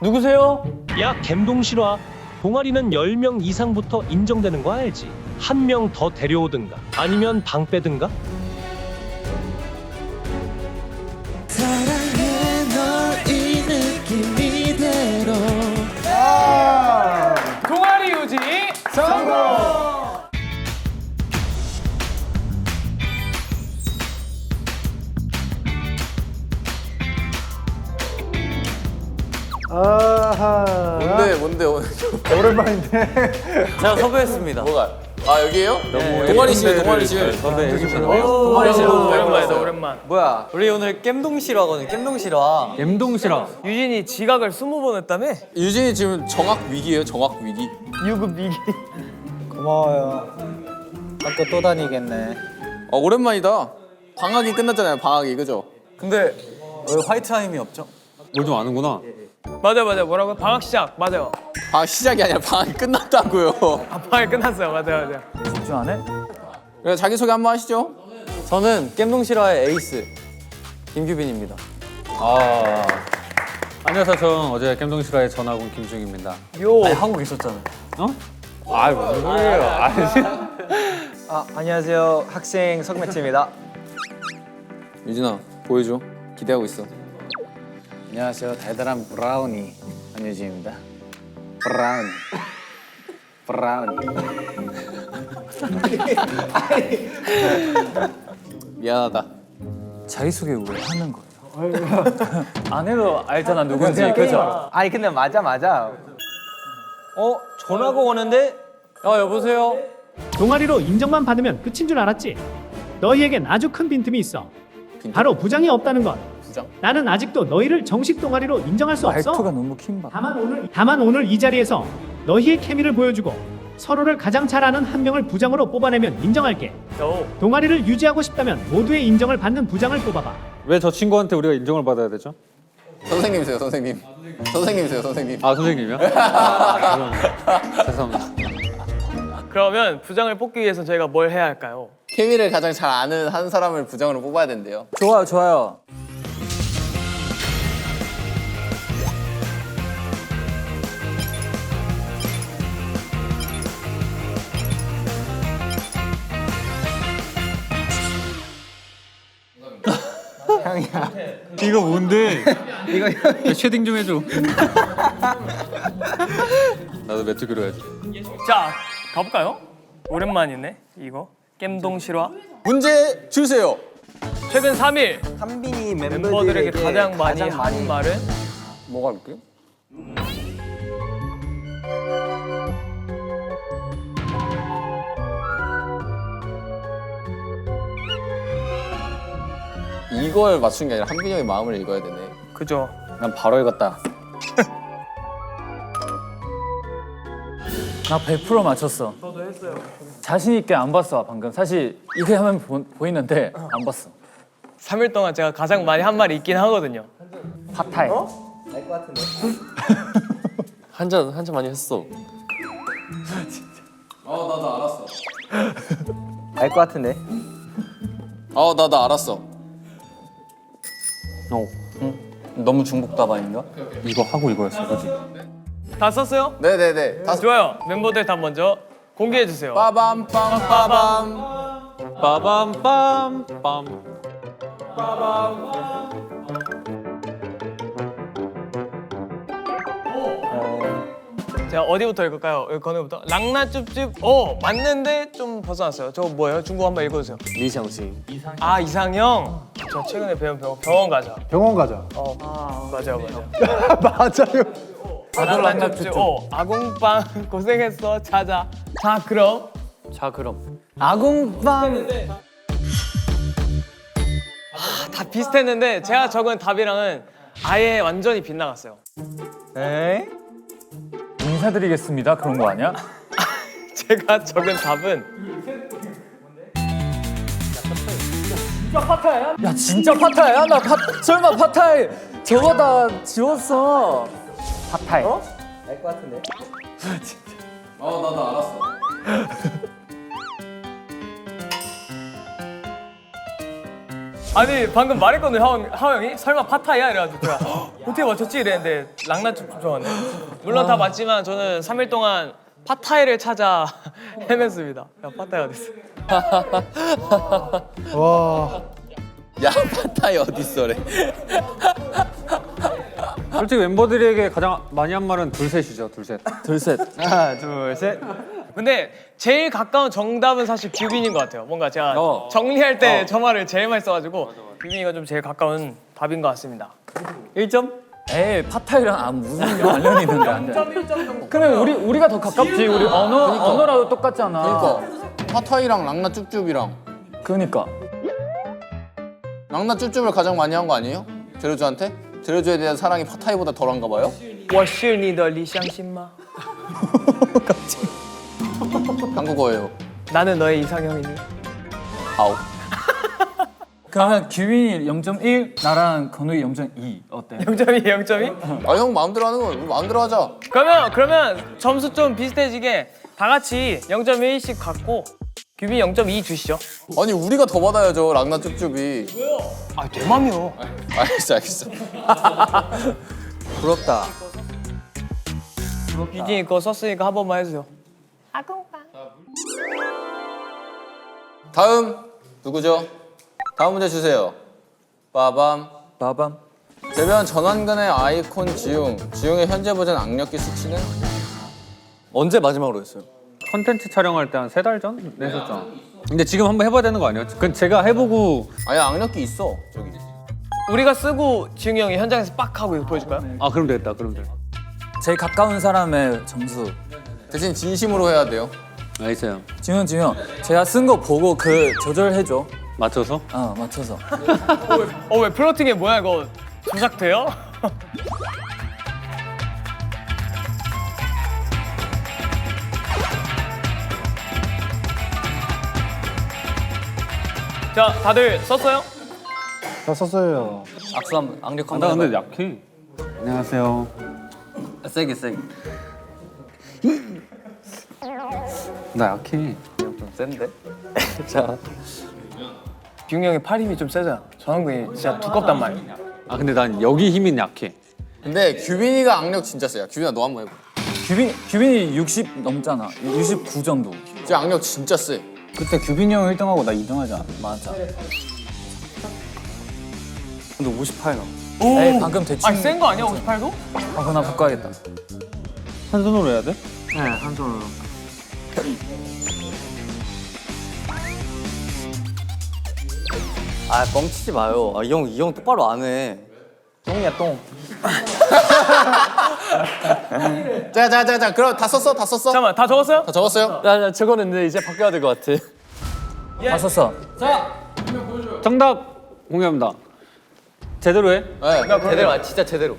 누구세요? 야 갬동실화. 동아리는 10명 이상부터 인정되는 거 알지? 한 명 더 데려오든가 아니면 방 빼든가? 사랑해 널 이 느낌 이대로. 동아리 유지 성공! 아하. 뭔데 오늘 오랜만인데. 제가 섭외했습니다. 뭐가? 아 여기에요? 네. 동아리실 동아리실. 동아리실 오랜만이다 오랜만. 뭐야? 우리 오늘 겜동실화 하거든. 겜동실화. 겜동실화. 유진이 지각을 20번 했다며? 유진이 지금 정학 위기예요. 정학 위기. 유급 위기. 고마워요. 학교 또 다니겠네. 오랜만이다. 방학이 끝났잖아요. 방학이 그죠? 근데 왜 화이트 타임이 없죠? 뭘 좀 아는구나. 맞아 뭐라고? 방학 시작 맞아요. 방학 시작이 아니라 방학이 끝났다고요. 방학 끝났어요 맞아. 집중 안 해? 그래 자기 소개 한번 하시죠. 저는 겜동실화의 에이스 김규빈입니다. 안녕하세요. 저는 어제 겜동실화의 전학온 김중입니다. 아니 하고 계셨잖아요. 아 무슨 소리예요? 안녕하세요. 학생 석매치입니다. 유진아 보여줘. 기대하고 있어. 안녕하세요. 달달한 브라우니 안유진입니다. 브라우니. 미안하다. 자기소개 왜 하는 거예요? 안 해도 알잖아 누군지. 그죠? 아니 근데 맞아. 전화가 오는데? 여보세요? 동아리로 인정만 받으면 끝인 줄 알았지? 너희에겐 아주 큰 빈틈이 있어. 바로 부장이 없다는 것. 부장. 나는 아직도 너희를 정식 동아리로 인정할 수 없어. 말투가 너무 킹받아. 다만 오늘 이 자리에서 너희의 케미를 보여주고 서로를 가장 잘 아는 한 명을 부장으로 뽑아내면 인정할게. 동아리를 유지하고 싶다면 모두의 인정을 받는 부장을 뽑아봐. 왜 저 친구한테 우리가 인정을 받아야 되죠? 선생님이세요 선생님. 선생님이세요 선생님. 아 선생님이요? 죄송합니다. 그러면 부장을 뽑기 위해서 저희가 뭘 해야 할까요? 케미를 가장 잘 아는 한 사람을 부장으로 뽑아야 된대요. 좋아요. 이거 뭔데? 이거 쉐딩 좀 해줘. 나도 메뚜기로 해야지. 자 가볼까요? 오랜만이네 이거 겜동실화. 문제 주세요. 최근 3일 한빈이 멤버들에게 가장 많이 한 말은? 뭐가 할게요? 이걸 맞춘 게 아니라 한빈이 형의 마음을 읽어야 되네. 그죠. 난 바로 읽었다. 나 100% 맞췄어. 저도 했어요. 자신 있게 안 봤어 방금. 사실 이게 하면 보이는데 안 봤어. 3일 동안 제가 가장 많이 한 말이 있긴 하거든요. 팟타이. 한잔 많이 했어. 나도 알았어. 알 것 같은데. 나도 알았어. 너무 중국 답안인가? 이거 하고 이거였어, 그렇지? 다 썼어요? 네네네. 다 좋아요. 멤버들 다 먼저 공개해 주세요. 빠밤 빠밤. 빠밤빰빰. 제가 어디부터 읽을까요? 여기 건우부터. 랑나쭈쭈. 맞는데 좀 벗어났어요. 저거 뭐예요? 중국 한번 읽어주세요. 리샹씨. 아 이상형. 저 최근에 배운 병원 가자. 병원 가자. 맞아요. 맞아요. 랑나쭈쭈. 아궁빵 고생했어. 자자. 자 그럼. 아궁빵. 다 비슷했는데 제가 적은 답이랑은 아예 완전히 빗나갔어요. 에? 인사드리겠습니다. 그런 거 아니야? 제가 적은 답은 야 진짜 팟타이야? 설마 팟타이 저거 다 지웠어. 팟타이. 알 것 같은데. 나도 알았어. 아니 방금 말했거든요 하영이 설마 파타이야 이래가지고 제가 어떻게 맞췄지 이랬는데 랑나쭈 좋아하네. 물론 다 맞지만 저는 3일 동안 팟타이를 찾아 헤맸습니다. 야 팟타이 어딨어? 와. 야 파타이 어딨어래. 솔직히 멤버들에게 가장 많이 한 말은 둘셋이죠. 둘셋. 둘셋. 하나, 둘, 셋. 근데 제일 가까운 정답은 사실 규빈인 것 같아요. 뭔가 제가 어. 정리할 때 저 말을 제일 많이 써가지고 규빈이가 좀 제일 가까운 답인 것 같습니다. 1점? 에이 파타이랑 무슨 관련이 있는데 안 돼. 그래 우리가 더 가깝지. 우리 언어라도 똑같잖아. 그러니까 파타이랑 랑나 쭈쭈비랑 그러니까. 랑나 쭈쭈를 가장 많이 한 거 아니에요? 드레주한테? 드레주에 대한 사랑이 파타이보다 덜한가 봐요? 我是你的理想型吗? 한국어예요. 나는 너의 이상형이니? 아우. 그러면 규빈이 0.1, 나랑 건우이 0.2 어때? 0.2, 0.2? 아 형 마음대로 하는 거 우리 마음대로 하자. 그러면 점수 좀 비슷해지게 다 같이 0.1씩 갖고 규빈이 0.2 주시죠. 아니 우리가 더 받아야죠 랑나 쭈쭈비. 아, 내 맘이요. 알겠어. 부럽다. 규진이 거 썼으니까 한 번만 해주세요. 다음 누구죠? 다음 문제 주세요. 빠밤. 빠밤. 대변 전완근의 아이콘 지웅. 지웅의 현재 버전 악력기 수치는? 언제 마지막으로 했어요? 컨텐츠 촬영할 때 한 3달 전 했었잖아. 근데 지금 한번 해봐야 되는 거 아니야? 그건 제가 해보고. 아니 악력기 있어 저기. 우리가 쓰고 지웅이 형이 현장에서 빡 하고 이거 보여줄까요? 아 그럼 됐다. 그럼 돼. 제일 가까운 사람의 점수. 대신 진심으로 해야 돼요. 알겠어요. 지훈 제가 쓴 거 보고 그 조절해줘. 맞춰서? 맞춰서. 왜 플로팅이 뭐야 이거 조작돼요? 자, 다들 썼어요? 다 썼어요. 악수 악력 나 한번 근데 약해. 안녕하세요. 세게. 나 약해. 좀 센데? 자. 균이 형이 팔 힘이 좀 세잖아. 전원근이 진짜 두껍단 말이야. 아 근데 난 여기 힘이 약해. 근데 규빈이가 악력 진짜 세요. 규빈아 너 한번 해봐. 규빈이 60 넘잖아. 69 정도. 진짜 악력 진짜 세. 그때 규빈이 형 1등하고 나 2등하지 않아? 맞아. 근데 58 나. 에이 방금 대충. 아니 센 거 아니야 58도? 그거 나 바꿔야겠다. 한 손으로 해야 돼? 네, 한 손으로. 아, 뻥치지 마요. 이 형 똑바로 안 해. 똥이야 똥. 자. 그럼 다 썼어? 잠깐만 다 적었어요? 다 적었어요? 야, 적었는데 이제 바뀌어야 될 것 같아. 다 썼어. 정답 공개합니다. 제대로 해. 네. 제대로, 진짜 제대로.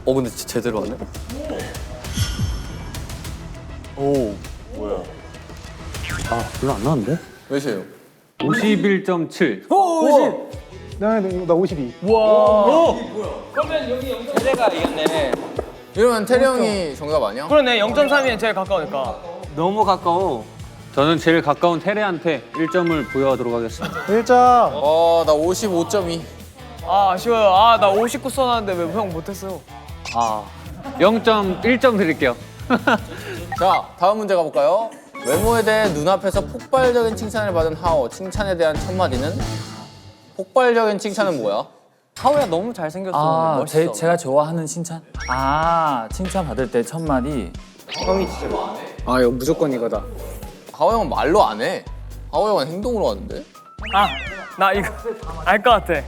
오! 근데 진짜 제대로 하네. 별로 안 나왔는데? 몇이에요? 51.7. 나 52. 이러면 태리 형이 정답 아니야? 그러네 0.3이 제일 가까우니까. 너무 가까워. 저는 제일 가까운 테레한테 1점을 부여하도록 하겠습니다. 1점. 나 55.2. 아 아쉬워요. 아 나 59 써놨는데 왜 형 못했어요? 0.1점 드릴게요. 자, 다음 문제 가볼까요? 외모에 대해 눈앞에서 폭발적인 칭찬을 받은 하오. 칭찬에 대한 첫 마디는? 폭발적인 칭찬은 뭐야? 하우야 너무 잘생겼어. 멋있어. 제가 좋아하는 칭찬? 칭찬 받을 때 첫 마디. 아 이거 무조건 이거다. 하오 형은 말로 안 해. 하오 형은 행동으로 하는데? 아 나 이거 알 것 같아.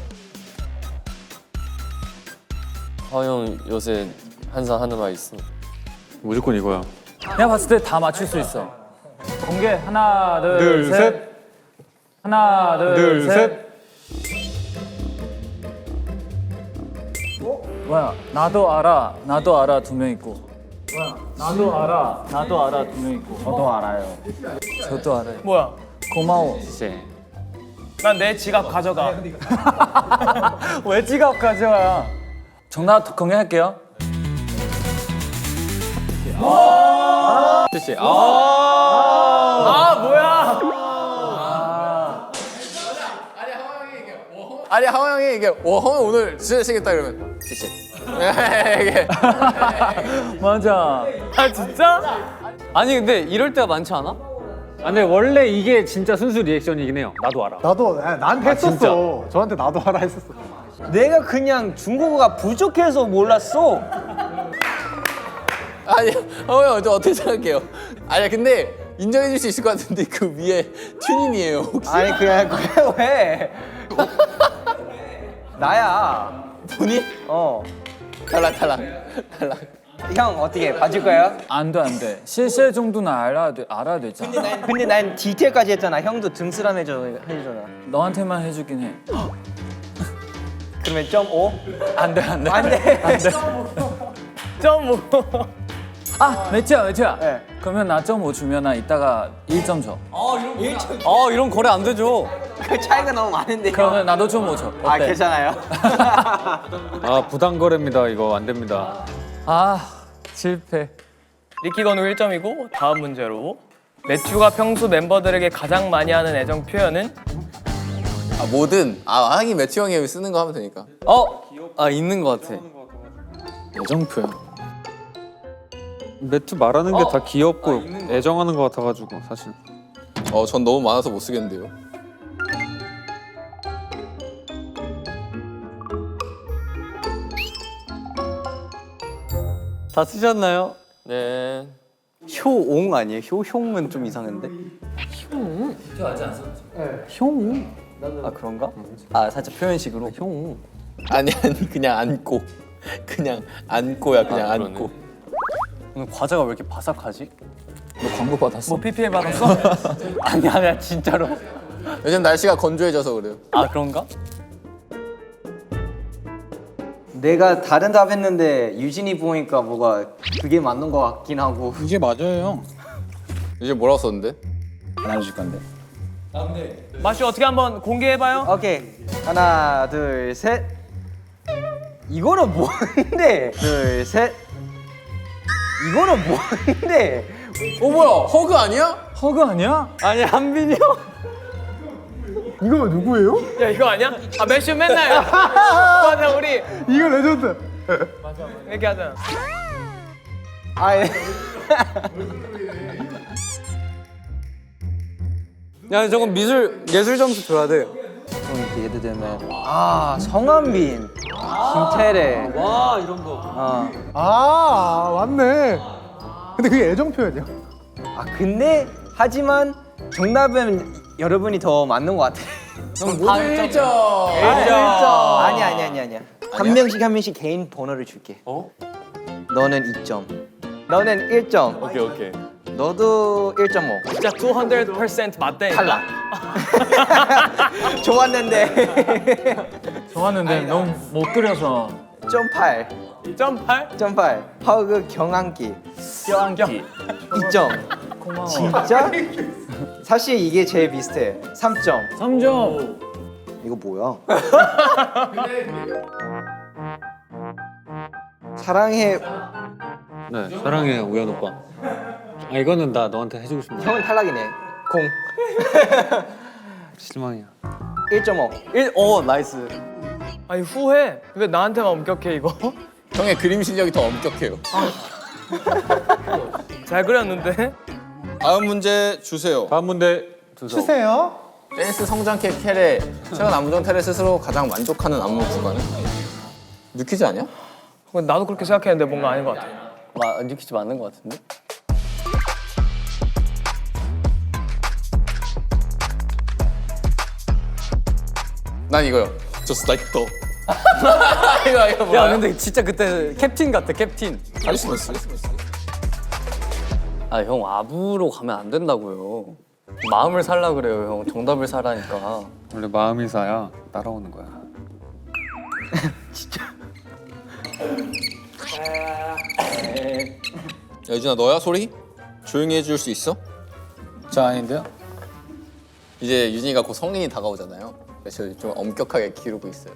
형 요새 항상 하는 말 있어. 무조건 이거야. 내가 봤을 때 다 맞출 수 있어. 공개 하나 둘, 둘, 셋. 셋. 하나 둘, 셋. 뭐야? 나도 알아 두 명 있고. 뭐야? 나도 알아 두 명 있고. 저도 알아요. 저도 알아요. 뭐야? 고마워. 쎄. 난 내 지갑 가져가. 왜 지갑 가져와? 정답 공개할게요. 쎄. 아 뭐야? 아니 하호 형이 이게 하호 형 오늘 진짜 잘생겼다 이러면 지시. 이게 맞아. 아 진짜? 아니 근데 이럴 때가 많지 않아? 아, 근데 원래 이게 진짜 순수 리액션이긴 해요. 나도 알아. 나도 나한테 했었어. 저한테 나도 하라 했었어. 내가 그냥 중국어가 부족해서 몰랐어. 아니 하호 형 어떻게 생각해요? 아니 근데 인정해 줄 수 있을 것 같은데 그 위에 튜닝이에요 혹시? 아니 그게 왜? 나야. 본인? 어. 탈락. 형 어떻게 봐줄 거예요? 안 돼. 실세 정도는 알아야 되잖아. 근데 난 디테일까지 했잖아. 형도 등수람 해주잖아. 너한테만 해주긴 해. 그러면 0.5? 안 돼. 안 돼. 0.5. 아, 매튜야. 네. 그러면 나 0.5 주면 나 이따가 1점 줘. 이런 거래 안 되죠. 그 차이가 너무 많은데요. 그러면 나도 0.5 줘. 어때? 아 괜찮아요. 아, 부당거래입니다. 이거 안 됩니다. 아, 실패. 리키 건우 1점이고 다음 문제로 매튜가 평소 멤버들에게 가장 많이 하는 애정 표현은? 아 뭐든 하긴 매튜 형이 쓰는 거 하면 되니까. 있는 것 같아. 애정 표현. 매튜 말하는 게 다 귀엽고 애정하는 것 같아가지고 사실. 전 너무 많아서 못 쓰겠는데요. 다 쓰셨나요? 네. 효옹 아니에요? 효용은 좀 이상한데? 효옹? 아 그런가? 아 살짝 표현식으로 효옹. 아니 그냥 안고. 그냥 안고야 그냥 아, 안고. 오늘 과자가 왜 이렇게 바삭하지? 너 광고 받았어? 뭐 PPL 받았어? 아니야 진짜로. 요즘 날씨가 건조해져서 그래요. 아 그런가? 내가 다른 답 했는데 유진이 보니까 뭐가 그게 맞는 것 같긴 하고. 이게 맞아요. 요즘 뭐라고 썼는데? 안 알려줄 건데. 마슈 어떻게 한번 공개해봐요? 오케이. 하나, 둘, 셋. 이거는 뭔데? 둘, 셋. 이거는 뭔데? 뭐야 허그 아니야? 허그 아니야? 아니 한빈이 형. 이거 누구예요? 야 이거 아니야? 아 매슈 맨날 맞아 우리 이거 레전드. 이렇게 하잖아. 야 저건 예술 점수 줘야 돼. 예를 들면 성한빈, 김태래. 와 이런 거. 맞네. 근데 그게 애정 표현이야. 근데 하지만 정답은 여러분이 더 맞는 것 같아. 모두 1점. 아니야. 한 명씩 개인 번호를 줄게. 너는 2점. 너는 1점. 오케이. 너도 1.5. 진짜 200% 맞다니까. 탈락. 좋았는데. 좋았는데 너무 못 그려서. 0.8. 2.8? 0.8. 허그 경한기. 껴안기. 2점. 고마워. 진짜? 사실 이게 제일 비슷해. 3점. 3점. 이거 뭐야? 사랑해. 네, 사랑해 우연 오빠. 아 이거는 나 너한테 해주고 싶네. 형은 탈락이네. 0. 실망이야. 1.5. 나이스. 아니 후회. 왜 나한테만 엄격해 이거? 형의 그림 실력이 더 엄격해요. 잘 그렸는데? 다음 문제 주세요. 다음 문제 주세요. 댄스 성장캐 캐레 최근 안무정 테레 스스로 가장 만족하는 안무 구간은? 뉴키즈 아니야? 나도 그렇게 생각했는데 뭔가 아닌 것 같아. 뉴키즈 맞는 것 같은데? 난 이거요. Just like the. 이거 뭐야? 야 근데 진짜 그때 캡틴 같아 캡틴. 카리스마스. 아 형 아부로 가면 안 된다고요. 마음을 살라 그래요 형. 정답을 사라니까. 원래 마음이 사야 따라오는 거야. 야, 유진아 너야 소리? 조용히 해줄 수 있어? 저 아닌데요? 이제 유진이가 곧 성인이 다가오잖아요. 그래서 좀 엄격하게 기르고 있어요.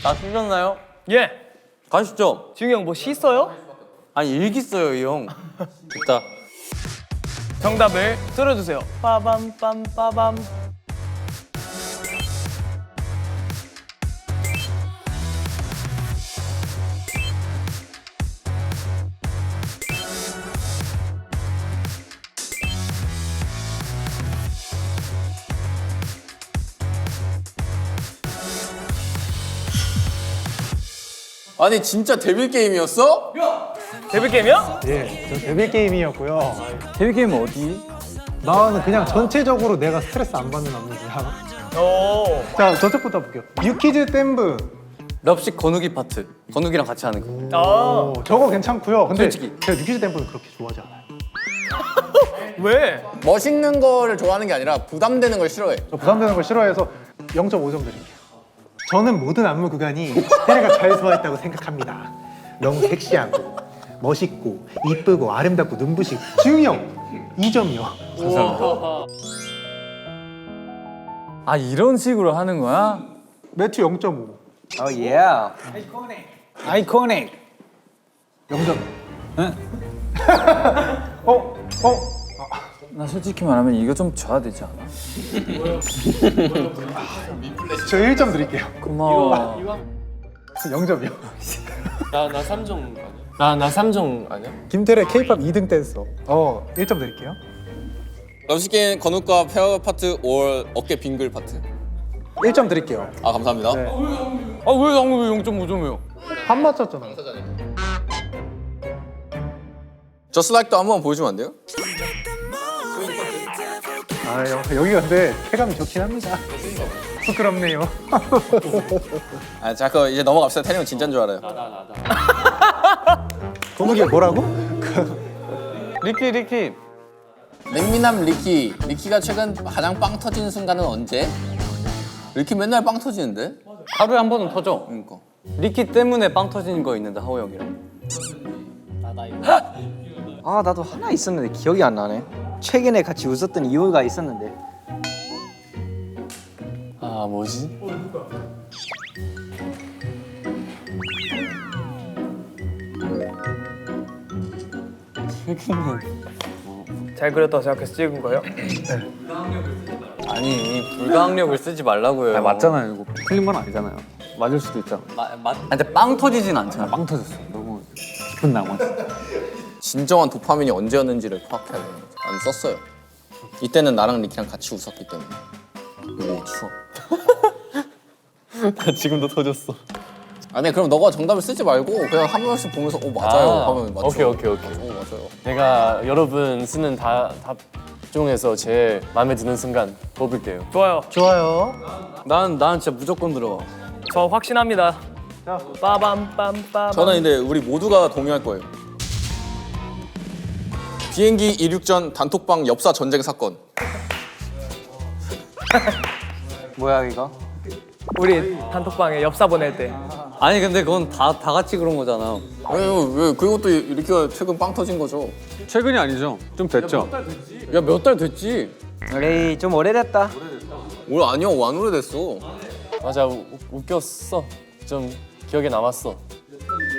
다 쓰셨나요? 예. 가시죠. 지웅이 형 뭐 시 써요? 아니 일기 써요 이 형. 됐다. 정답을 들어주세요. 빠밤 빰 빠밤. 아니 진짜 데빌 게임이었어? 데뷔 게임이야? 예, 저 데뷔 게임이었고요. 데뷔 게임 어디? 나는 그냥 전체적으로 내가 스트레스 안 받는 안무야. 오. 자, 저쪽부터 볼게요. 유키즈 댐브. 럽식 건우기 파트. 건우기랑 같이 하는 거. 아. 저거 괜찮고요. 근데 솔직히. 제가 유키즈 댐브는 그렇게 좋아하지 않아요. 왜? 멋있는 거를 좋아하는 게 아니라 부담되는 걸 싫어해. 저 부담되는 걸 싫어해서 0.5점 드릴게요. 저는 모든 안무 구간이 테레가 잘 소화했다고 생각합니다. 너무 섹시하고 멋있고 이쁘고 아름답고 눈부시고 지웅이 형 2점이요. 아 이런 식으로 하는 거야? 매튜 0.5. 어 예. 아이코닉. 0점. 나 솔직히 말하면 이거 좀 줘야 되지 않아? 저 1점 드릴게요. 고마워. 0점이요. 나 3종 아니야? 나 3종 아니야? 김태래 K-pop 2등 댄서. 1점 드릴게요. 럽시게임 건우과 페어 파트 5월 어깨 빙글 파트. 1점 드릴게요. 아 감사합니다. 네. 아왜 0.5점이요? 한 맞췄잖아. 저스 라이크도 한번 보여주면 안 돼요? 아, 여기가 근데 쾌감이 좋긴 합니다. 부끄럽네요. 아 잠깐 이제 넘어갑시다. 태령 진짜인 줄 알아요. 건욱이 뭐라고? 리키. 냉미남 리키가 최근 가장 빵 터지는 순간은 언제? 리키 맨날 빵 터지는데? 하루에 한 번은 터져. 그러니까. 리키 때문에 빵 터지는 거 있는데 하호 형이랑. 아 나도 하나 있었는데 기억이 안 나네. 최근에 같이 웃었던 이유가 있었는데. 아 뭐지? 잘 그렸다고 생각해서 찍은 거예요? 아니 불가항력을 쓰지 말라고요. 아, 맞잖아요. 이거 틀린 건 아니잖아요. 맞을 수도 있잖아. 근데 빵 터지진 않잖아. 빵 터졌어. 너무 깊은 나머지. 진정한 도파민이 언제였는지를 파악해야 되는 거죠. 안 썼어요. 이때는 나랑 리키랑 같이 웃었기 때문에. 오 추워. 나 지금도 터졌어. 아니 그럼 너가 정답을 쓰지 말고 그냥 한 번씩 보면서 맞아요 하면 맞죠. 오케이. 맞아요. 내가 여러분 쓰는 답 중에서 제일 마음에 드는 순간 뽑을게요. 좋아요. 좋아요. 난 진짜 무조건 들어가. 저 확신합니다. 빠밤빰빰. 저는 근데 우리 모두가 동의할 거예요. 비행기 이륙 전 단톡방 엽사 전쟁 사건. 뭐야 이거? 우리 단톡방에 엽사 보낼 때. 아니 근데 그건 다 같이 그런 거잖아. 왜 그것도 리키가 최근 빵 터진 거죠. 최근이 아니죠. 좀 됐죠. 야 몇 달 됐지. 에이 좀 오래됐다. 올 아니야 완 오래됐어. 맞아 웃겼어. 좀 기억에 남았어.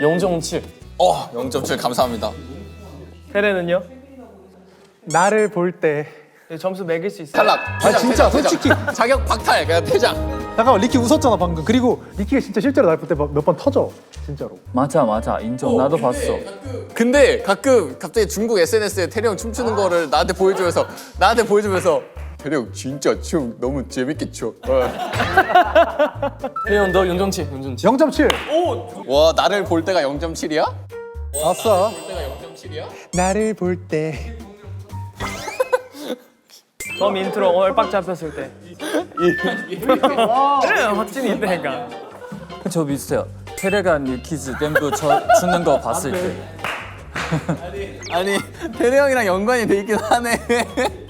0.7. 0.7 감사합니다. 테레는요? 나를 볼 때. 점수 매길 수 있어요? 탈락. 진짜, 퇴장. 솔직히. 자격 박탈 그냥 퇴장. 잠깐만, 리키 웃었잖아 방금. 그리고 리키가 진짜 실제로 날 볼 때 몇 번 터져. 진짜로. 맞아 인정. 나도 봤어. 근데 가끔 갑자기 중국 SNS에 태령 춤추는 거를 나한테 보여주면서 태령 진짜 춤 너무 재밌게 춰. 태연 너 0.7. 0.7. 와 나를 볼 때가 0.7이야? 아싸. 때가 0.7이야? 나를 볼 때. 처음 인트로 얼빡 잡혔을 때. 그래 확신이 있다니까. 저 비슷해요. 테레가 뉴키즈 댐프 추는 거 봤을 때. 아니 태령이랑 연관이 돼 있긴 하네.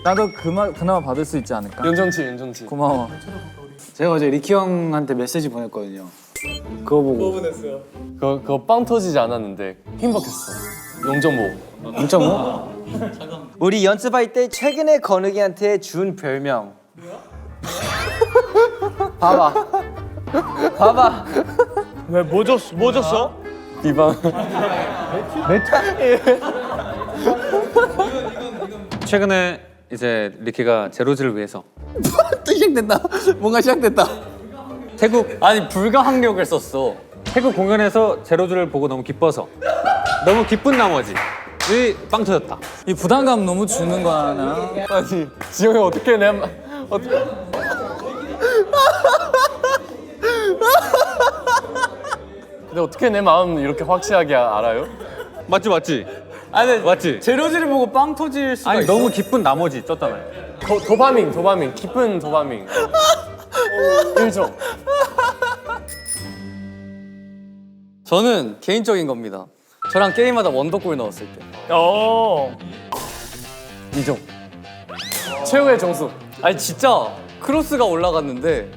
나도 그나마 받을 수 있지 않을까? 0.7. 고마워. 제가 어제 리키 형한테 메시지 보냈거든요. 그거 보고. 보냈어요. 그거 빵 터지지 않았는데 행복했어. 0.5. 0.5? 우리 연습할 때 최근에 건욱이한테 준 별명. 봐봐. 왜 뭐 줬어? 비방. 최근에 이제 리키가 제로즈를 위해서 또 시작됐다. 뭔가 시작됐다. 태국 아니 불가항력을 썼어. 태국 공연에서 제로즈를 보고 너무 기뻐서 너무 기쁜 나머지 빵 터졌다. 이 부담감 너무 주는 거 하나? 아니 지영이 어떻게 내가 근데 어떻게 내 마음 이렇게 확실하게 알아요? 맞지? 아니 맞지? 재료지를 보고 빵 터질 수가 아니 있어. 너무 기쁜 나머지 쪘잖아요. 도파민, 기쁜 도파민. 1점. 저는 개인적인 겁니다. 저랑 게임하다 원더골 넣었을 때. 오. 2점. 최후의 점수. 아니 진짜 크로스가 올라갔는데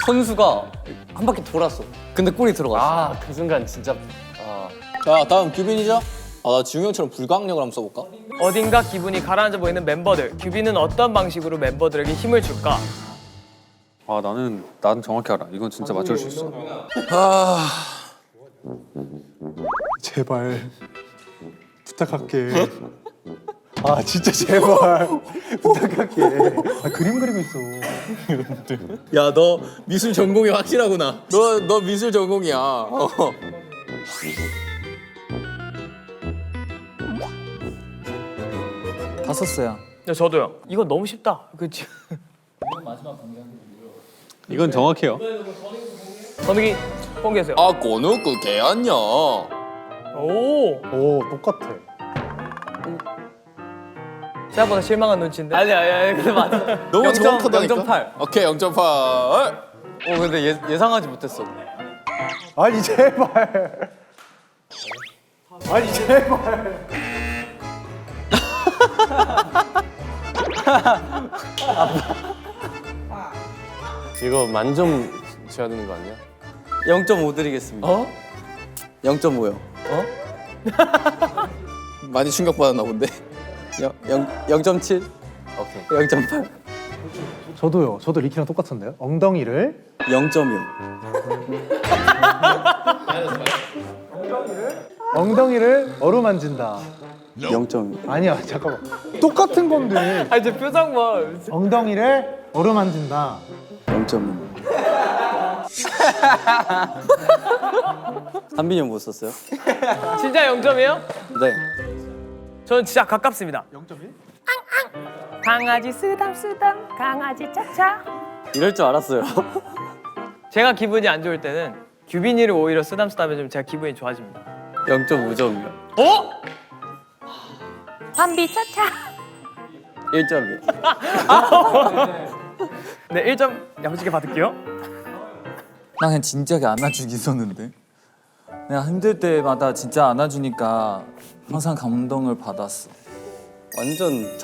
선수가 한 바퀴 돌았어. 근데 골이 들어갔어. 아, 그 순간 진짜. 자, 다음 규빈이죠? 나 지웅 형처럼 불가항력을 한번 써볼까? 어딘가 기분이 가라앉아 보이는 멤버들. 규빈은 어떤 방식으로 멤버들에게 힘을 줄까? 아 나는 정확히 알아. 이건 진짜 맞출 수 있어. 제발 부탁할게. 아 진짜 제발 부탁할게. 아, 그림 그리고 있어. 야, 너 미술 전공이 확실하구나. 너 미술 전공이야. 다 썼어요. 네, 저도요. 이거 너무 쉽다. 그치? 이건 정확해요. 건욱이 뽕개세요. 아, 건우 그 개안녕. 오. 똑같아. 생각보다 실망한 눈치인데. 아니 근데 맞아. 너무 0.8. 정확하다니까. 오케이, 0.8. 근데 예상하지 못했어. 아니 제발. 아니 제발. 이거 만점 줘야 되는 거 아니야? 0.5 드리겠습니다. 0.5요. 많이 충격받았나 본데. 0.7. 오케이. 0.8. 저도요. 저도 리키랑 똑같은데요. 엉덩이를 0.6. 엉덩이를 어루만진다. 0.6. 아니야 잠깐만. 똑같은 건데. 아 이제 표정 봐. 엉덩이를 어루만진다. 0.6. 한빈이 형 못 썼어요? 진짜 0점이에요? 네. 저는 진짜 가깝습니다. 0.1? 강아지 쓰담쓰담 강아지 차차. 이럴 줄 알았어요. 제가 기분이 안 좋을 때는 규빈이를 오히려 쓰담쓰담 해주면 제가 기분이 좋아집니다. 0.5점이요. 어? 밤비 차차. 1점이요. 네 1점 야무지게 받을게요. 나 그냥 진지하게 안아주기 있었는데. 내가 힘들 때마다 진짜 안아주니까 항상 감동을 받았어. 완전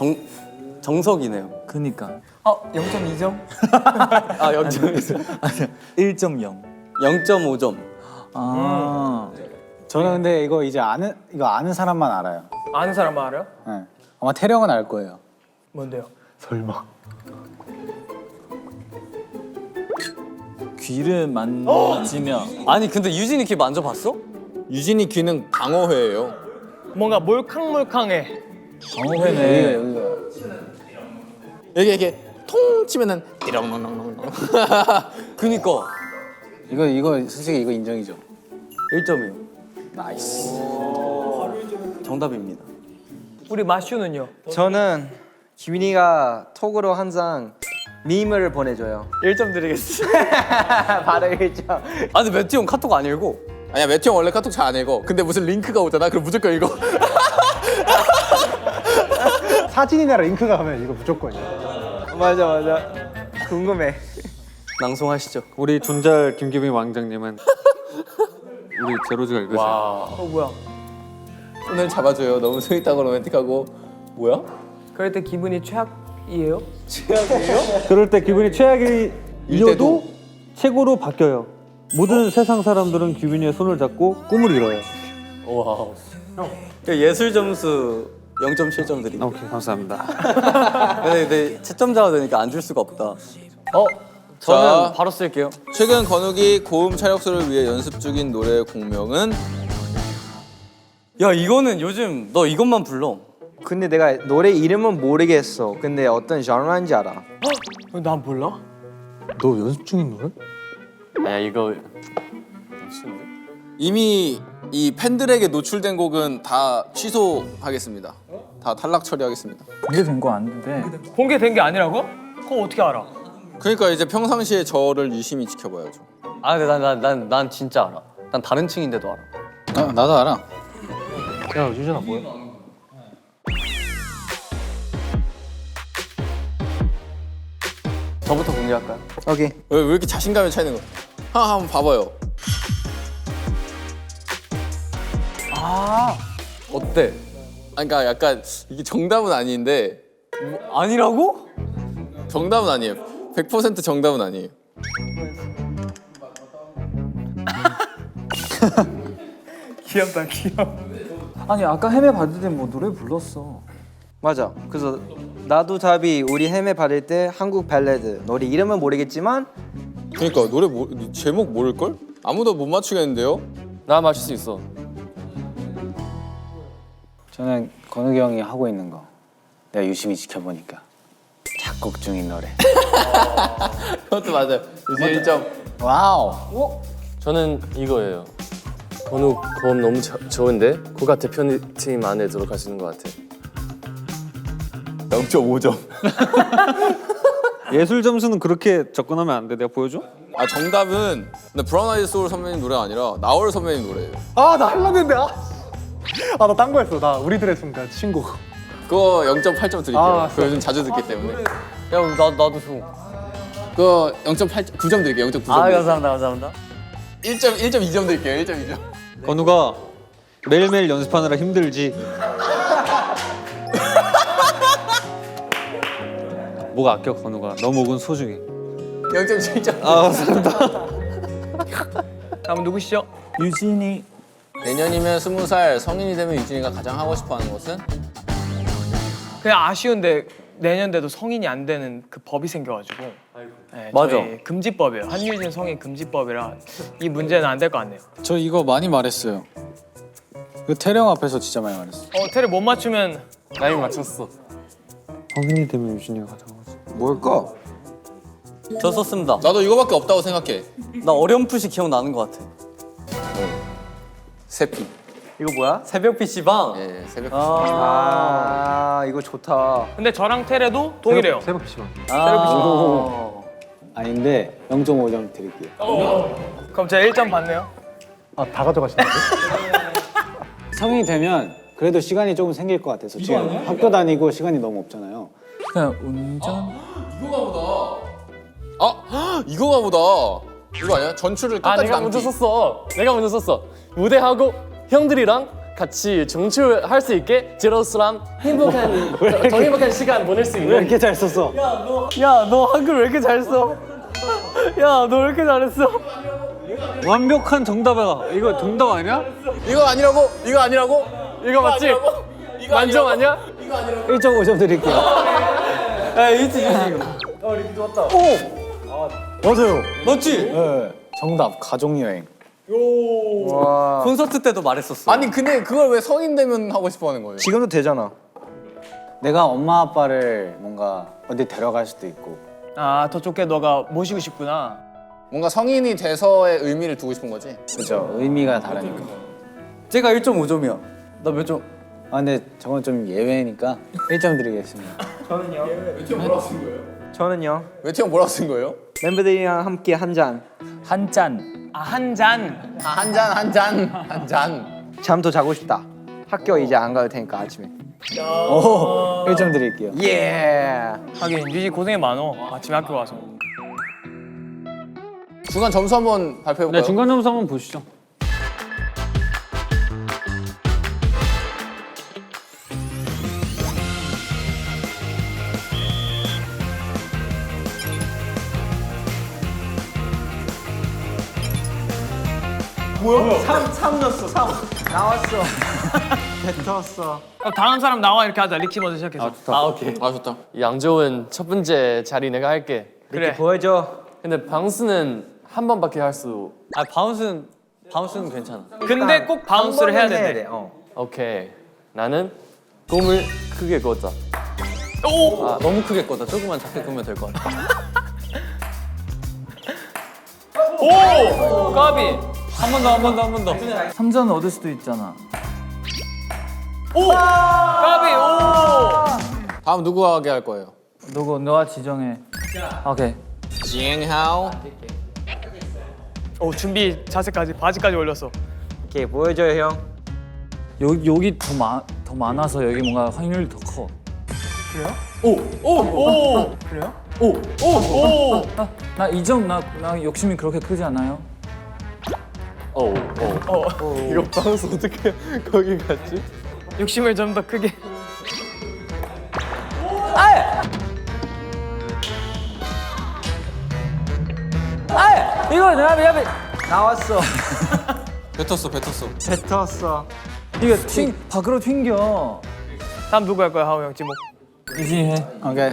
정석이네요. 그니까. 0.2점? 아 0.1. 아니야. 1.0. 0.5점. 아. 저는 근데 이거 이제 아는 사람만 알아요. 아는 사람 알아요? 네. 아마 태령은 알 거예요. 뭔데요? 설마. 귀를 만지면 아니 근데 유진이 귀 만져봤어? 유진이 귀는 방어회예요. 뭔가 몰캉몰캉해. 방어회네. 이게 통 치면은 띠렁렁렁렁. 그니까 이거 솔직히 이거 인정이죠. 1점이요. 나이스. 정답입니다. 우리 마슈는요? 저는 규빈이가 톡으로 항상 밈을 보내줘요. 1점 드리겠습니다. 바로 1점. 아 근데 매튜 형 카톡 안 읽어. 아니야, 매튜 형 원래 카톡 잘 안 읽어. 근데 무슨 링크가 오잖아. 그럼 무조건 읽어. 사진이나 링크가 가면 이거 무조건이야. 맞아. 궁금해. 낭송하시죠. 우리 존잘 김기빈 왕장님은 우리 제로즈가 읽으세요. 뭐야? 손을 잡아줘요. 너무 스윗하고 로맨틱하고. 뭐야? 그럴 때 기분이 최악이에요? 그럴 때 기분이 최악이 이어도 최고로 바뀌어요. 모든 세상 사람들은 규빈이의 손을 잡고 꿈을 이뤄요. 와. 예술 점수 0.7점 드립니다. 오케이, 감사합니다. 근데 채점자가 되니까 안 줄 수가 없다. 저는 자. 바로 쓸게요. 최근 건욱이 고음 차력소를 위해 연습 중인 노래 공명은 야 이거는 요즘 너 이것만 불러. 근데 내가 노래 이름은 모르겠어. 근데 어떤 장르인지 알아. 난 몰라? 너 연습 중인 노래? 야 이거 이미 이 팬들에게 노출된 곡은 다 취소하겠습니다. 다 탈락 처리하겠습니다. 공개된 거 아닌데. 공개된 게 아니라고? 그거 어떻게 알아? 그러니까 이제 평상시에 저를 유심히 지켜봐야죠. 아 근데 난 진짜 알아. 난 다른 층인데도 알아. 나도 알아. 야 유진아 뭐야? 저부터 공개할까요? 오케이. 왜 이렇게 자신감에 차이는 거야? 하나 한번 봐봐요. 어때? 아니, 그러니까 약간 이게 정답은 아닌데 아니라고? 정답은 아니에요. 100% 정답은 아니에요. 귀엽다 귀여워. 아니 아까 헤매 받을 때 뭐 노래 불렀어. 맞아. 그래서 나도 답이 우리 헤매 받을 때 한국 발레드 노래 이름은 모르겠지만 그러니까 노래 제목 모를걸? 아무도 못 맞추겠는데요? 나 맞출 수 있어. 저는 건욱이 형이 하고 있는 거 내가 유심히 지켜보니까 작곡 중인 노래. 그것도 맞아요. 이제 1점. 와우. 저는 이거예요. 건욱 고음 너무 좋은데 국가 대표팀 안에 들어갈 수 있는 것 같아. 0.5점. 예술 점수는 그렇게 접근하면 안 돼. 내가 보여줘? 아 정답은 근데 브라운 아이드 소울 선배님 노래가 아니라 나월 선배님 노래예요. 아 나 하려고 했는데 나 딴 거 했어. 나 우리들의 순간 신곡. 그거 0.8점 드릴게요. 아, 그거 요즘 자주 듣기 때문에. 야 나도 좀. 그거 9점 드릴게요. 0.9점. 아 감사합니다. 1.2점 드릴게요. 1.2점. 건우가 매일매일 연습하느라 힘들지. 뭐가 아껴 건우가. 너 목은 소중해. 0.7점. 아 감사합니다. 다음 누구시죠? 유진이. 내년이면 20살, 성인이 되면 유진이가 가장 하고 싶어하는 것은? 그냥 아쉬운데 내년 돼도 성인이 안 되는 그 법이 생겨가지고. 네, 맞아. 저희 금지법이에요. 한유진 성인 금지법이라 이 문제는 안 될 것 같네요. 저 이거 많이 말했어요. 그 태령 앞에서 진짜 많이 말했어. 테레 못 맞추면 나 이거 맞췄어. 성인이 되면 유진이가 가장 하고 싶어. 뭘까? 저 썼습니다. 나도 이거밖에 없다고 생각해. 나 어렴풋이 기억나는 것 같아. 세피. 이거 뭐야? 새벽 PC방. 예, 새벽. 아 이거 좋다. 근데 저랑 테레도 동일해요. 새벽 PC방. 아닌데 0.5점 드릴게요. 그럼 제가 1점 받네요. 다 가져가시는데? 성인이 되면 그래도 시간이 조금 생길 것 같아서 지금 학교 다니고 시간이 너무 없잖아요. 그냥 운전. 이거가 보다. 이거 아니야? 전출을 끝까지 내가 먼저 남기. 썼어. 내가 먼저 썼어. 무대하고 형들이랑 같이 정출할 수 있게 제로스랑 행복한 더 행복한 시간 보낼 수 왜 있는. 이렇게 잘 썼어? 야 너 한글 왜 이렇게 잘 써? 야 너 왜 이렇게 잘했어? 완벽한 정답이야. 이거 정답 아니야? 이거 아니라고? 이거 아니라고? 이거 맞지? 이거 만점 아니야? 1.5점 드릴게요. 야 이지 맞아요. 맞지? 네. 정답 가족여행. 와. 콘서트 때도 말했었어. 아니 근데 그걸 왜 성인 되면 하고 싶어 하는 거예요? 지금도 되잖아. 내가 엄마 아빠를 뭔가 어디 데려갈 수도 있고. 더 좋게 너가 모시고 싶구나. 뭔가 성인이 돼서의 의미를 두고 싶은 거지? 그죠? 의미가 다르니까. 제가 1.5점이야. 나 몇 점? 아 근데 저건 좀 예외니까 1점 드리겠습니다. 저는요 웨티 형 뭐라고 쓴 거예요? 멤버들이랑 함께 한 잔. 한 잔. 한 잔. 한 잔. 잠 더 자고 싶다. 학교 이제 안 가도 되니까 아침에. 오, 1점 드릴게요. 예. 하긴 유지 고생이 많어. 아침에 학교 가서. 중간 점수 한번 발표해볼까요? 네, 중간 점수 한번 보시죠. 뭐야? 3 넣었어. 3 나왔어. 뱉었어. 그럼 다음 사람 나와 이렇게 하자. 리키 먼저 시작해서. 오케이. 아 좋다. 양조은 첫 번째 자리 내가 할게. 그래. 보여줘. 근데 바운스는 한 번밖에 할 수. 바운스는 괜찮아. 근데 꼭 바운스를 해야 돼. 오케이. 나는 꿈을 크게 꿨다. 오! 너무 크게 꿨다. 조금만 작게 꾸면 될 것 같아. 오! 까비. 한 번 더. 3점 얻을 수도 있잖아. 오! 까비. 오! 다음 누구 하게 할 거예요? 너가 지정해. 오케이. 징하오. 오 준비 자세까지 바지까지 올렸어. 오케이 보여줘요 형. 여기 더 많아서 여기 뭔가 확률이 더 커. 오 그래요? 오 나 이 점 나 욕심이 그렇게 크지 않아요? 이거 바운스 어떻게 거기 갔지? 욕심을 좀 더 크게. 이거 내가 나왔어. 뱉었어. 뱉었어. 이거 밖으로 튕겨. 다음 누구 할 거야 하우 형 지목. 유진이 해. 오케이.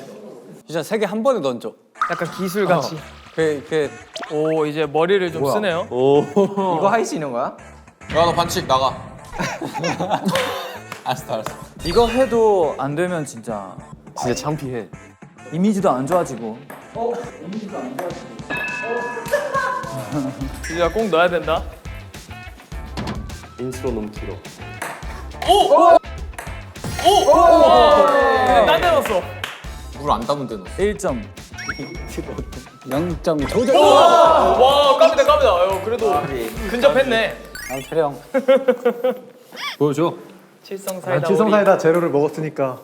진짜 세 개 한 번에 던져. 약간 기술 같이. 그 오 이제 머리를 좀 쓰네요. 이거 할 수 있는 거야? 야 너 반칙 나가. 알았어. 이거 해도 안 되면 진짜 진짜 창피해. 이미지도 안 좋아지고. 진짜 꼭 넣어야 된다. 인트로 너무 길어. 딴 데 넣었어. 물 안 담은 데 넣어. 1점. 0점이 도전. 와 깜이다. 그래도 근접했네. 태령. 보여줘. 칠성 사이다. 칠성 사이다 제로를 먹었으니까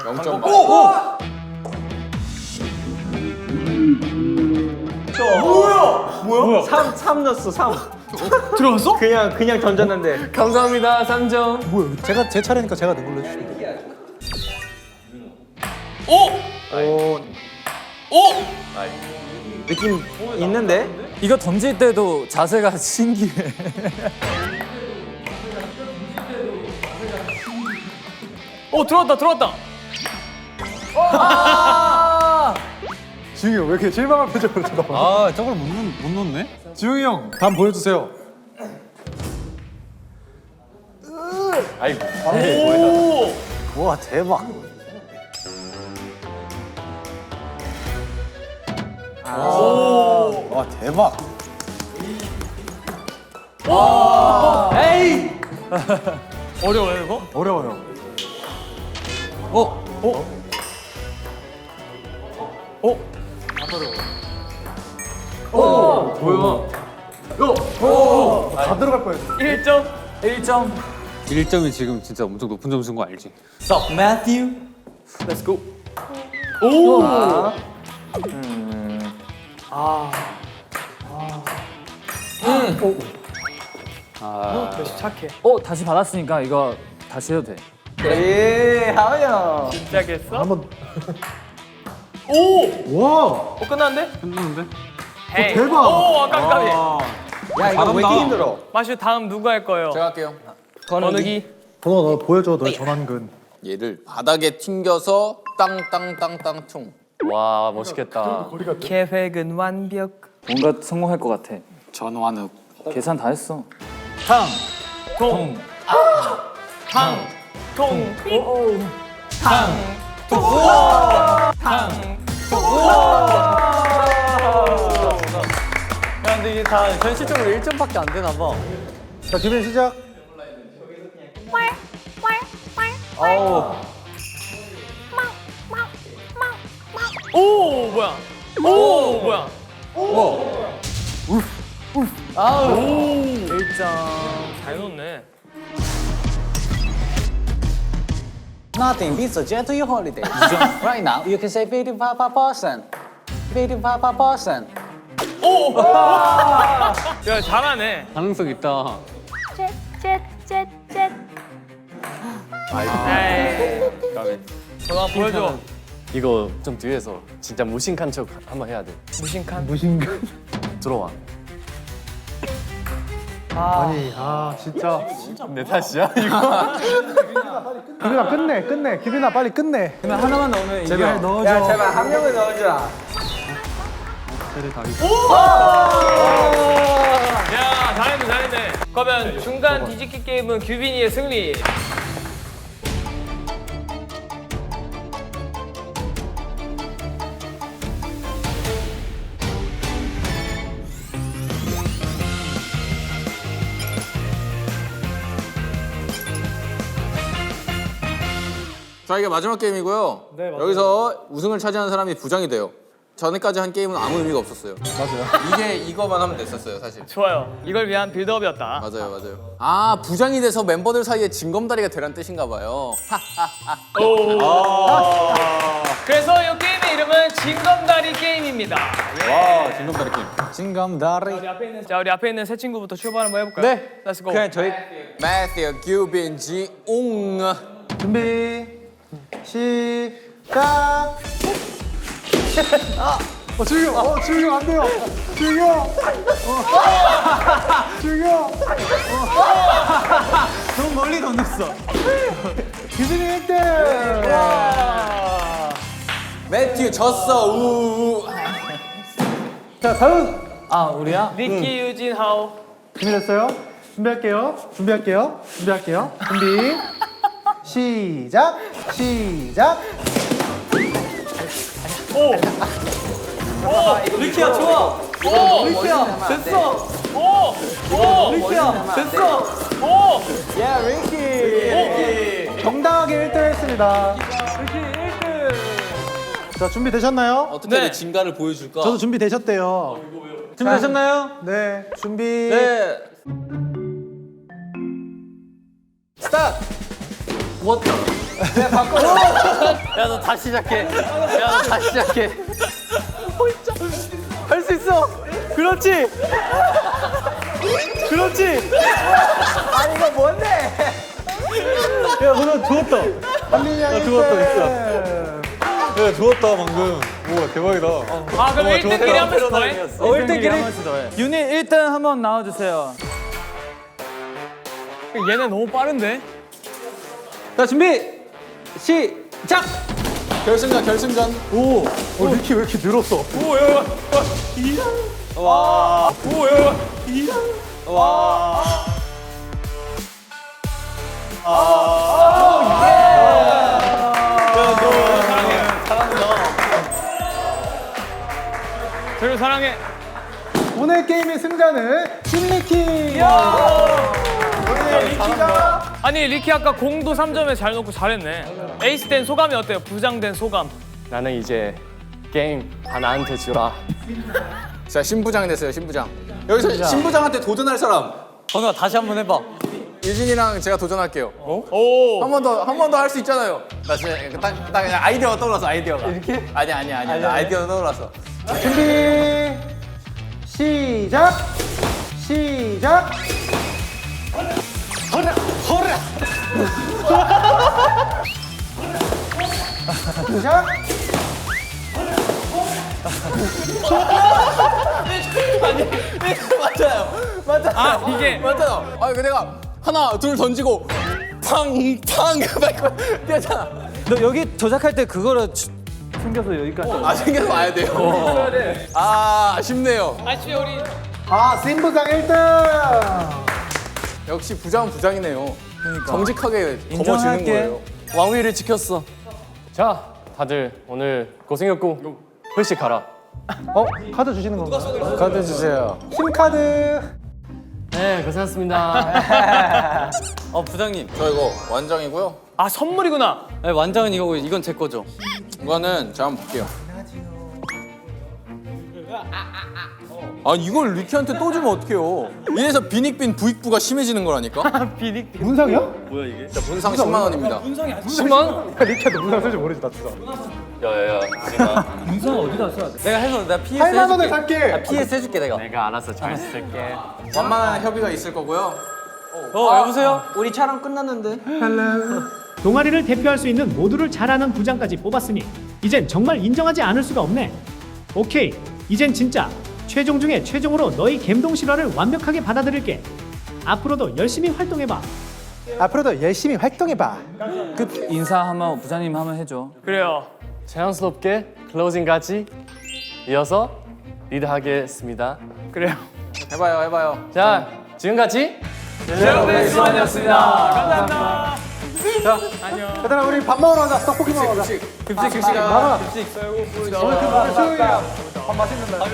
0점. 뭐야? 3 넣었어 3. 들어갔어? 그냥 던졌는데. 감사합니다 3점. 뭐야? 제가 제 차례니까 제가 내걸로 해주시면 돼요. 느낌 있는데? 이거 던질 때도 자세가 신기해. 들어왔다. 지웅이 형 왜 이렇게 실망한 표정으로 쳐다봐? 아 저걸 못 넣네? 지웅이 형 다음 보여주세요. 와 대박. 와 대박. 어려워요 이거? 어려워요. 다 들어갈 뻔했어. 1점. 1점. 1점이 지금 진짜 엄청 높은 점수인 거 알지? Stop Matthew. Let's go. 역시 착해. 다시 받았으니까 이거 다시 해도 돼. 예 하우 형. 시작했어? 한번 오! 와. 끝났는데? 끝났는데? 헤이. 대박. 오, 깜깜이. 야 이거 왜 이렇게 힘들어? 마슈 다음 누가 할 거예요? 제가 할게요. 건욱이. 번호 너 보여줘 너의 전완근. 얘를 바닥에 튕겨서 땅땅땅땅 퉁. 와 멋있겠다. 계획은 완벽. 뭔가 성공할 것 같아. 전완욱. 계산 다 했어. 통. 야 근데 이게 다 현실적으로 1점밖에 안 되나 봐. 자 기분 시작. 오, 뭐야? 오, 뭐야? 1점. 잘 넣네. Nothing beats a jet to your holiday. Right now, you can say 55%. 55%. 야, 잘하네. 가능성 있다. 에이. 전화 보여줘. 이거 좀 뒤에서 진짜 무심한 척 한번 해야 돼. 무심칸. 무신근. 들어와. 아니 진짜. 내 탓이야 이거? 기빈아 끝내. 기빈아 빨리 끝내. 그러면 하나만 넣으면 이겨. 제발 넣어줘. 야 제발 한 명을 넣어줘라. 야, 잘했네. 그러면 중간 뒤집기 게임은 규빈이의 승리. 자 이게 마지막 게임이고요. 네, 맞아요. 여기서 우승을 차지한 사람이 부장이 돼요. 전에까지 한 게임은 아무 의미가 없었어요. 맞아요. 이거만 하면 됐었어요, 사실. 좋아요. 이걸 위한 빌드업이었다. 맞아요. 아, 부장이 돼서 멤버들 사이에 징검다리가 되란 뜻인가 봐요. 그래서 이 게임의 이름은 징검다리 게임입니다. 와, 징검다리 게임. 징검다리. 자, 우리 앞에 있는 세 친구부터 출발 한번 해볼까요? 네. Let's go. 그냥 저희 매튜, 규빈, 지웅. 준비 시작. 주희 형, 주희 형안 돼요. 주희 형. 주희 형. 너무 멀리 던졌어. 규진이 1등. 매튜 졌어. 우. 자, 다음. 아 우리야? 니키, 유진, 하오. 준비됐어요? 준비할게요. 준비. 시작. 리키야 좋아. 리키야 됐어. 리키야 됐어. 정당하게 1등 했습니다. 자, 준비되셨나요? 어떻게 내 진가를 보여줄까? 저도 준비되셨대요. 준비되셨나요? 네, 준비. 네. 스타트. 야 너 다시 시작해. 할 수 있어. 그렇지. 아니 이거 뭔데? 야, 오늘 좋았다. 한민이 형이 좋았다, 진짜. 야, 좋았다, 방금. 우와, 대박이다. 아, 그럼 1등끼리 한 번씩 더 해. 1등끼리 유닛 1등 한번 나와주세요. 얘네 너무 빠른데? 자 준비 시작. 결승전. 리키 왜 이렇게 늘었어? 저를 사랑해. 오늘 게임의 승자는 신리키. 오늘 리키가 아니, 리키 아까 공도 3점에 잘 넣고 잘했네. 에이스 된 소감이 어때요? 부장 된 소감. 나는 이제 게임 다 나한테 주라. 자, 신부장 됐어요, 신부장. 여기서 신부장한테 도전할 사람. 건우가 다시 한번 해봐. 유진이랑 제가 도전할게요. 오. 한 번 더 할 수 있잖아요. 나 진짜 딱 그냥 아이디어가 떠올랐어, 아이디어가. 이렇게? 아니야. 나 아이디어가 떠올랐어. 준비 시작. 시작. 아, 이게 맞잖아. 아, 내가 하나, 둘 던지고 팡 뛰었잖아. 너 여기 조작할 때 그거를 숨겨서 여기까지. 아, 생겨서 와야 돼요. 아, 아쉽네요. 아쉬워 우리. 신부장 1등. 역시 부장은 부장이네요. 그러니까. 정직하게 거머쥐는 인정할게. 거예요. 왕위를 지켰어. 자 다들 오늘 고생했고 회식 가라. 카드 주시는 건가요? 카드 주세요. 심카드. 네 고생하셨습니다. 부장님. 저 이거 완장이고요. 아, 선물이구나. 네, 완장은 이거고 이건 제 거죠. 이거는 제가 한번 볼게요. 아, 이걸 리키한테 또 주면 어떡해요. 이래서 비닉빈 부익부가 심해지는 거라니까? 문상이야? 자, 문상 10만 원입니다. 10만? 리키한테 문상 쓸 줄 모르지, 나 진짜. 야야야. 문상 어디다 써야 돼? 내가 해서 내가 PS 8만 원을 해줄게. 살게. PS 해줄게 내가. 내가 알아서 잘 쓸게. 만만한 협의가 있을 거고요. 여보세요? 우리 촬영 끝났는데. 동아리를 대표할 수 있는 모두를 잘 아는 부장까지 뽑았으니 이젠 정말 인정하지 않을 수가 없네. 오케이, 이젠 진짜 최종 중에 최종으로 너희 갬동 실화를 완벽하게 받아들일게. 앞으로도 열심히 활동해봐. 앞으로도 열심히 활동해봐. 그 인사 한번 부장님 한번 해줘. 그래요. 자연스럽게 클로징까지 이어서 리드하겠습니다. 그래요. 해봐요. 자 지금까지 제로베이스원이었습니다. 감사합니다. 얘들아, 우리 밥 먹으러 가자. 떡볶이 먹으러 가자. 급식 시간. 나가. 배고프다. 오늘 그 수요일이야. 밥 맛있는다.